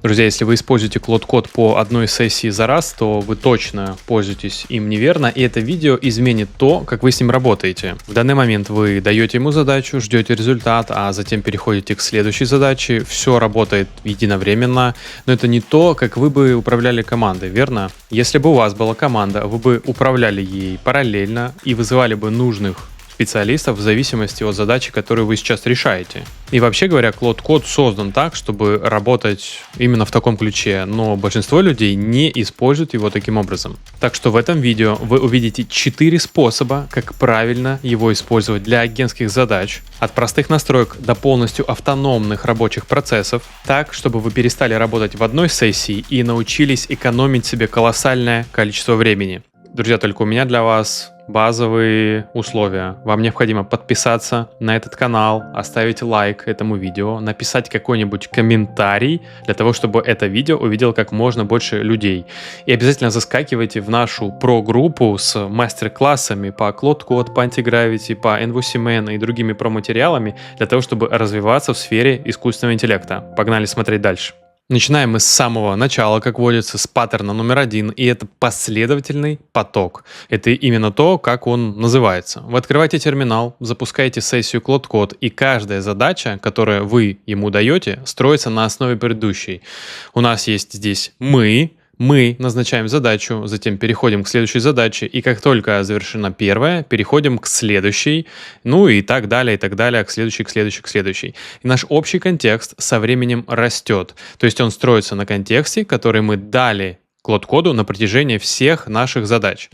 Друзья, если вы используете Claude по одной сессии за раз, то вы точно пользуетесь им неверно, и это видео изменит то, как вы с ним работаете. В данный момент вы даете ему задачу, ждете результат, а затем переходите к следующей задаче. Все работает единовременно, но это не то, как вы бы управляли командой, верно? Если бы у вас была команда, вы бы управляли ей параллельно и вызывали бы нужных специалистов в зависимости от задачи, которую вы сейчас решаете. И вообще говоря, Claude создан так, чтобы работать именно в таком ключе, но большинство людей не используют его таким образом. Так что в этом видео вы увидите 4 способа, как правильно его использовать для агентских задач, от простых настроек до полностью автономных рабочих процессов, так, чтобы вы перестали работать в одной сессии и научились экономить себе колоссальное количество времени. Друзья, только у меня для вас базовые условия. Вам необходимо подписаться на этот канал, оставить лайк этому видео, написать какой-нибудь комментарий для того, чтобы это видео увидел как можно больше людей. И обязательно заскакивайте в нашу про-группу с мастер-классами по Claude, по Antigravity, по NVCMN и другими про-материалами для того, чтобы развиваться в сфере искусственного интеллекта. Погнали смотреть дальше. Начинаем мы с самого начала, как водится, с паттерна номер 1, и это последовательный поток. Это именно то, как он называется. Вы открываете терминал, запускаете сессию Claude, и каждая задача, которую вы ему даете, строится на основе предыдущей. У нас есть здесь мы назначаем задачу, затем переходим к следующей задаче, и как только завершена первая, переходим к следующей, ну и так далее, к следующей. И наш общий контекст со временем растет. То есть он строится на контексте, который мы дали Claude на протяжении всех наших задач.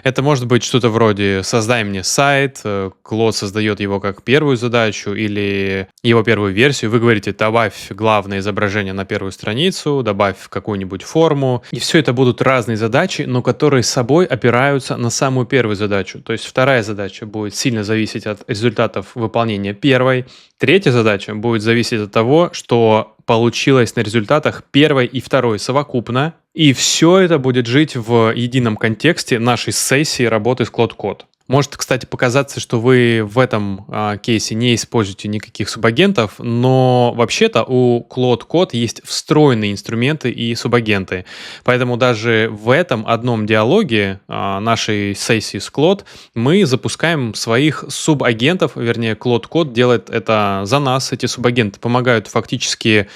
Это может быть что-то вроде «создай мне сайт», Claude создает его как первую задачу или его первую версию. Вы говорите «добавь главное изображение на первую страницу», «добавь какую-нибудь форму». И все это будут разные задачи, но которые с собой опираются на самую первую задачу. То есть вторая задача будет сильно зависеть от результатов выполнения первой. Третья задача будет зависеть от того, что получилось на результатах первой и второй совокупно. И все это будет жить в едином контексте нашей сессии работы с Claude. Может, кстати, показаться, что вы в этом кейсе не используете никаких субагентов, но вообще-то у Claude есть встроенные инструменты и субагенты. Поэтому даже в этом одном диалоге нашей сессии с Claude мы запускаем своих субагентов, вернее, Claude делает это за нас. Эти субагенты помогают фактически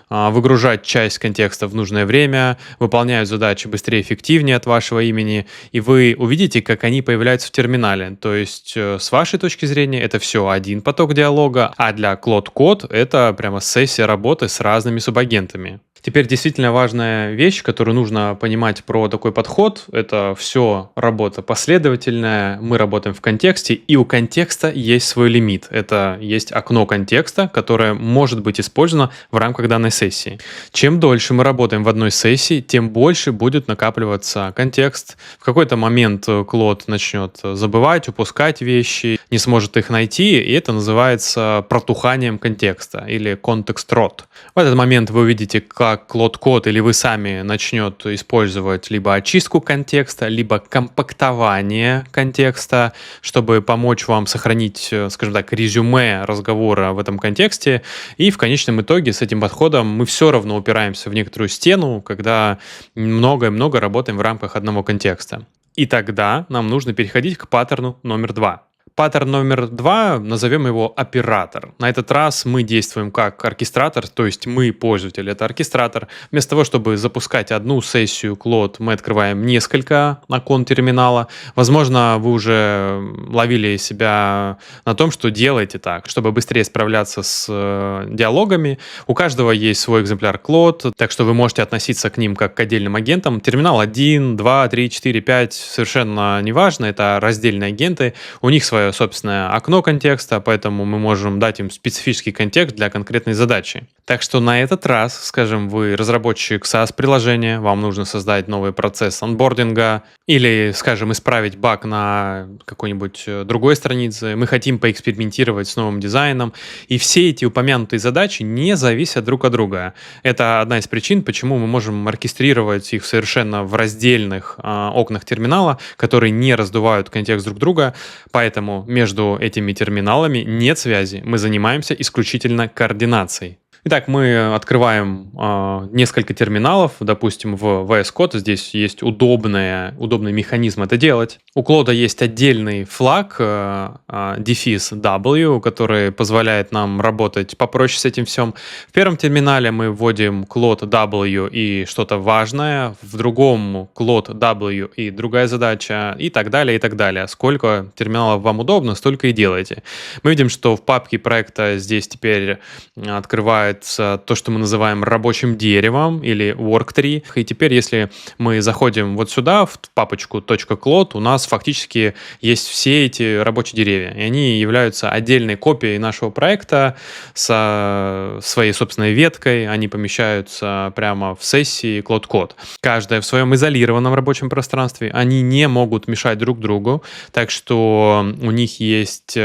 выгружать часть контекста в нужное время, выполняют задачи быстрее и эффективнее от вашего имени, и вы увидите, как они появляются в терминале. То есть, с вашей точки зрения, это все один поток диалога, а для Claude это прямо сессия работы с разными субагентами. Теперь действительно важная вещь, которую нужно понимать про такой подход, это все работа последовательная, мы работаем в контексте, и у контекста есть свой лимит. Это есть окно контекста, которое может быть использовано в рамках данной сессии. Чем дольше мы работаем в одной сессии, тем больше будет накапливаться контекст. В какой-то момент Claude начнет забывать, упускать вещи, не сможет их найти, и это называется протуханием контекста или context rot. В этот момент вы увидите, как Claude или вы сами начнет использовать либо очистку контекста, либо компактование контекста, чтобы помочь вам сохранить, скажем так, резюме разговора в этом контексте. И в конечном итоге с этим подходом мы все равно упираемся в некоторую стену, когда много работаем в рамках одного контекста. И тогда нам нужно переходить к паттерну номер 2. Паттерн номер 2, назовем его оператор. На этот раз мы действуем как оркестратор, то есть мы, пользователь, это оркестратор. Вместо того, чтобы запускать одну сессию Claude, мы открываем несколько окон терминала. Возможно, вы уже ловили себя на том, что делаете так, чтобы быстрее справляться с диалогами. У каждого есть свой экземпляр Claude, так что вы можете относиться к ним как к отдельным агентам. Терминал 1, 2, 3, 4, 5, совершенно неважно, это раздельные агенты. У них свое собственное окно контекста, поэтому мы можем дать им специфический контекст для конкретной задачи. Так что на этот раз, скажем, вы разработчик SaaS-приложения, вам нужно создать новый процесс онбординга или, скажем, исправить баг на какой-нибудь другой странице. Мы хотим поэкспериментировать с новым дизайном. И все эти упомянутые задачи не зависят друг от друга. Это одна из причин, почему мы можем оркестрировать их совершенно в раздельных окнах терминала, которые не раздувают контекст друг друга. Поэтому между этими терминалами нет связи. Мы занимаемся исключительно координацией. Итак, мы открываем несколько терминалов, допустим, в VS Code. Здесь есть удобный механизм это делать. У Клода есть отдельный флаг, дефис W, который позволяет нам работать попроще с этим всем. В первом терминале мы вводим Клод W и что-то важное, в другом Клод W и другая задача, и так далее, и так далее. Сколько терминалов вам удобно, столько и делайте. Мы видим, что в папке проекта здесь теперь открывается то, что мы называем рабочим деревом или worktree. И теперь, если мы заходим вот сюда, в папочку .clod, у нас фактически есть все эти рабочие деревья. И они являются отдельной копией нашего проекта со своей собственной веткой. Они помещаются прямо в сессии Cloud Code. Каждая в своем изолированном рабочем пространстве. Они не могут мешать друг другу. Так что у них есть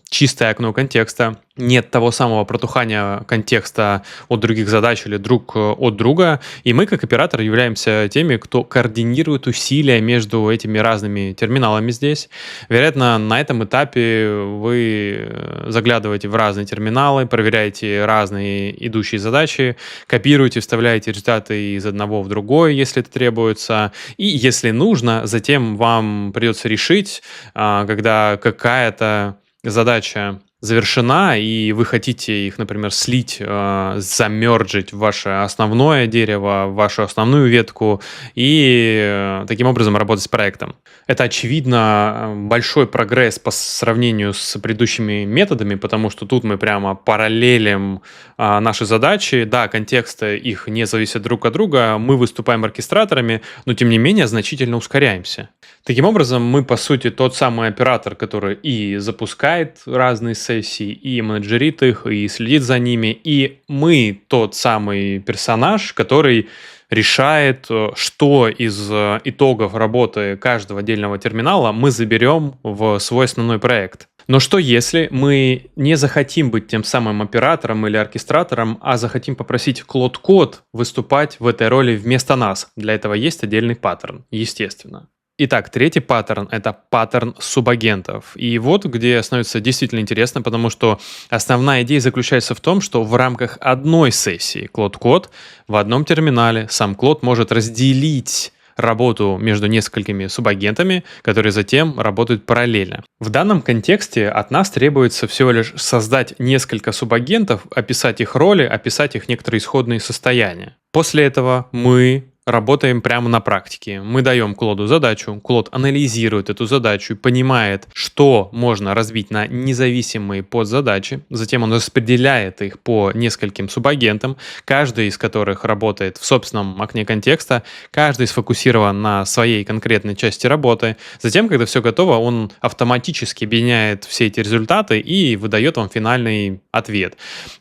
чистое окно контекста. Нет того самого протухания контекста от других задач или друг от друга. И мы, как оператор, являемся теми, кто координирует усилия между этими разными терминалами здесь. Вероятно, на этом этапе вы заглядываете в разные терминалы, проверяете разные идущие задачи, копируете, вставляете результаты из одного в другой, если это требуется. И если нужно, затем вам придется решить, когда какая-то задача завершена, и вы хотите их, например, слить, замерджить в ваше основное дерево, в вашу основную ветку, и таким образом работать с проектом. Это, очевидно, большой прогресс по сравнению с предыдущими методами, потому что тут мы прямо параллелим наши задачи. Да, контексты их не зависят друг от друга, мы выступаем оркестраторами, но, тем не менее, значительно ускоряемся. Таким образом, мы, по сути, тот самый оператор, который и запускает разные сессии, и менеджерит их, и следит за ними, и мы тот самый персонаж, который решает, что из итогов работы каждого отдельного терминала мы заберем в свой основной проект. Но что если мы не захотим быть тем самым оператором или оркестратором, а захотим попросить Cloud Code выступать в этой роли вместо нас? Для этого есть отдельный паттерн, естественно. Итак, третий паттерн — это паттерн субагентов. И вот где становится действительно интересно, потому что основная идея заключается в том, что в рамках одной сессии Cloud Code в одном терминале сам Cloud может разделить работу между несколькими субагентами, которые затем работают параллельно. В данном контексте от нас требуется всего лишь создать несколько субагентов, описать их роли, описать их некоторые исходные состояния. После этого мы работаем прямо на практике. Мы даем Клоду задачу, Клод анализирует эту задачу и понимает, что можно разбить на независимые подзадачи. Затем он распределяет их по нескольким субагентам, каждый из которых работает в собственном окне контекста, каждый сфокусирован на своей конкретной части работы. Затем, когда все готово, он автоматически объединяет все эти результаты и выдает вам финальный ответ.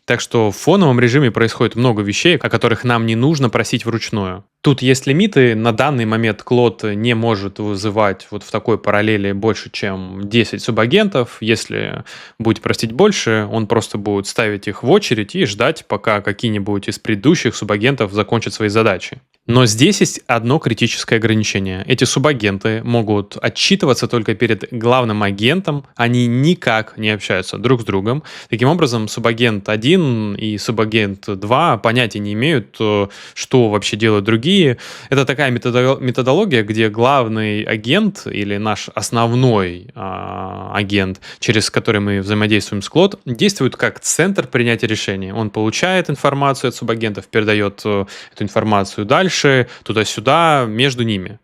Так что в фоновом режиме происходит много вещей, о которых нам не нужно просить вручную. Тут есть лимиты. На данный момент Клод не может вызывать вот в такой параллели больше, чем 10 субагентов. Если будет просить больше, он просто будет ставить их в очередь и ждать, пока какие-нибудь из предыдущих субагентов закончат свои задачи. Но здесь есть одно критическое ограничение. Эти субагенты могут отчитываться только перед главным агентом, они никак не общаются друг с другом. Таким образом, субагент 1 и субагент 2 понятия не имеют, что вообще делают другие. Это такая методология, где главный агент или наш основной агент, через который мы взаимодействуем с Клод, действует как центр принятия решений. Он получает информацию от субагентов, передает эту информацию дальше, туда-сюда, между ними.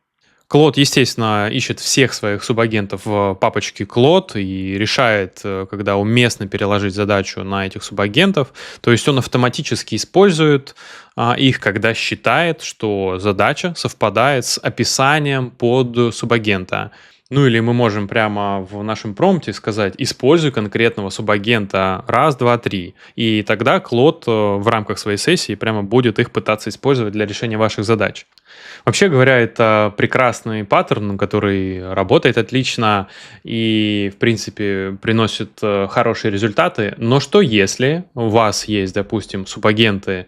Клод, естественно, ищет всех своих субагентов в папочке Клод и решает, когда уместно переложить задачу на этих субагентов. То есть он автоматически использует их, когда считает, что задача совпадает с описанием под субагента. Ну или мы можем прямо в нашем промпте сказать «используй конкретного субагента раз, два, три». И тогда Клод в рамках своей сессии прямо будет их пытаться использовать для решения ваших задач. Вообще говоря, это прекрасный паттерн, который работает отлично и, в принципе, приносит хорошие результаты. Но что если у вас есть, допустим, субагенты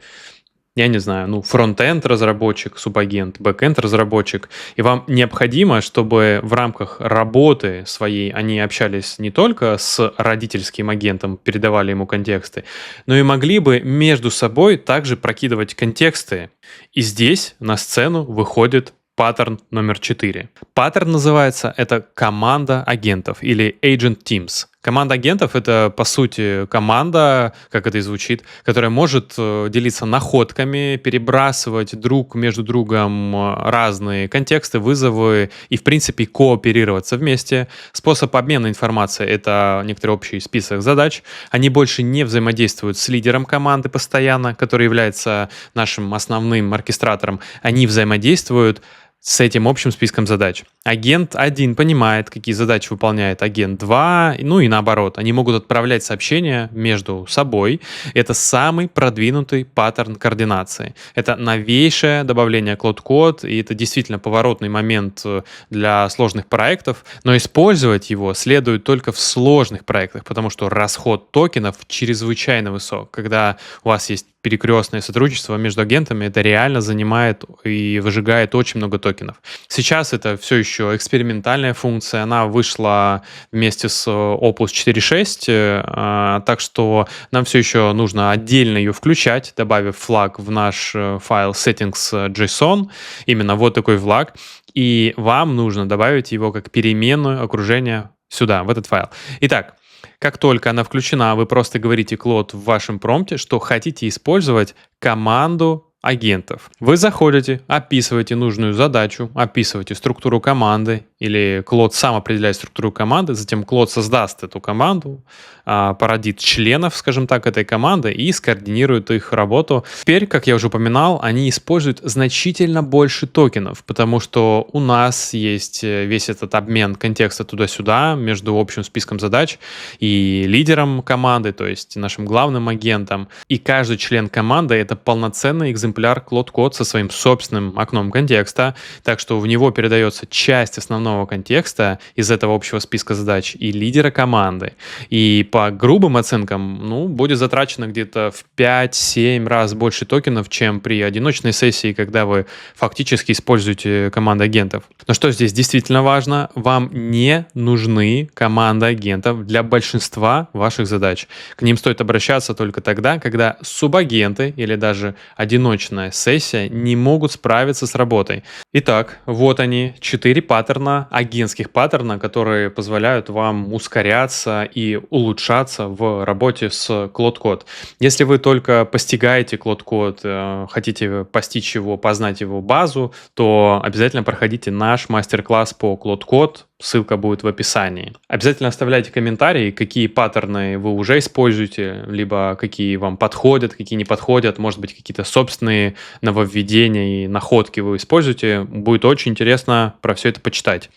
я не знаю, ну, фронт-энд разработчик, субагент, бэк-энд разработчик, и вам необходимо, чтобы в рамках работы своей они общались не только с родительским агентом, передавали ему контексты, но и могли бы между собой также прокидывать контексты. И здесь на сцену выходит паттерн номер 4. Паттерн называется это команда агентов или agent teams. Команда агентов — это, по сути, команда, как это и звучит, которая может делиться находками, перебрасывать друг между другом разные контексты, вызовы и, в принципе, кооперироваться вместе. Способ обмена информацией — это некоторый общий список задач. Они больше не взаимодействуют с лидером команды постоянно, который является нашим основным оркестратором. Они взаимодействуют с этим общим списком задач. Агент 1 понимает, какие задачи выполняет агент 2, ну и наоборот. Они могут отправлять сообщения между собой. Это самый продвинутый паттерн координации. Это новейшее добавление Cloud Code, и это действительно поворотный момент для сложных проектов, но использовать его следует только в сложных проектах, потому что расход токенов чрезвычайно высок. Когда у вас есть перекрестное сотрудничество между агентами, это реально занимает и выжигает очень много токенов. Сейчас это все еще экспериментальная функция, она вышла вместе с Opus 4.6, так что нам все еще нужно отдельно ее включать, добавив флаг в наш файл settings.json, именно вот такой флаг, и вам нужно добавить его как переменную окружение сюда, в этот файл. Итак, как только она включена, вы просто говорите Claude в вашем промпте, что хотите использовать команду агентов. Вы заходите, описываете нужную задачу, описываете структуру команды, или Claude сам определяет структуру команды, затем Claude создаст эту команду, породит членов, скажем так, этой команды и скоординирует их работу. Теперь, как я уже упоминал, они используют значительно больше токенов, потому что у нас есть весь этот обмен контекста туда-сюда между общим списком задач и лидером команды, то есть нашим главным агентом. И каждый член команды — это полноценный экземпляр Cloud Code со своим собственным окном контекста, так что в него передается часть основного контекста из этого общего списка задач и лидера команды. И по грубым оценкам, ну, будет затрачено где-то в 5-7 раз больше токенов, чем при одиночной сессии, когда вы фактически используете команды агентов. Но что здесь действительно важно? Вам не нужны команды агентов для большинства ваших задач. К ним стоит обращаться только тогда, когда субагенты или даже одиночная сессия не могут справиться с работой. Итак, вот они, 4 паттерна, агентских паттерна, которые позволяют вам ускоряться и улучшаться в работе с Cloud Code. Если вы только постигаете Cloud Code, хотите постичь его, познать его базу, то обязательно проходите наш мастер-класс по Cloud Code. Ссылка будет в описании. Обязательно оставляйте комментарии, какие паттерны вы уже используете, либо какие вам подходят, какие не подходят, может быть, какие-то собственные нововведения и находки вы используете. Будет очень интересно про все это почитать.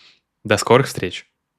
До скорых встреч!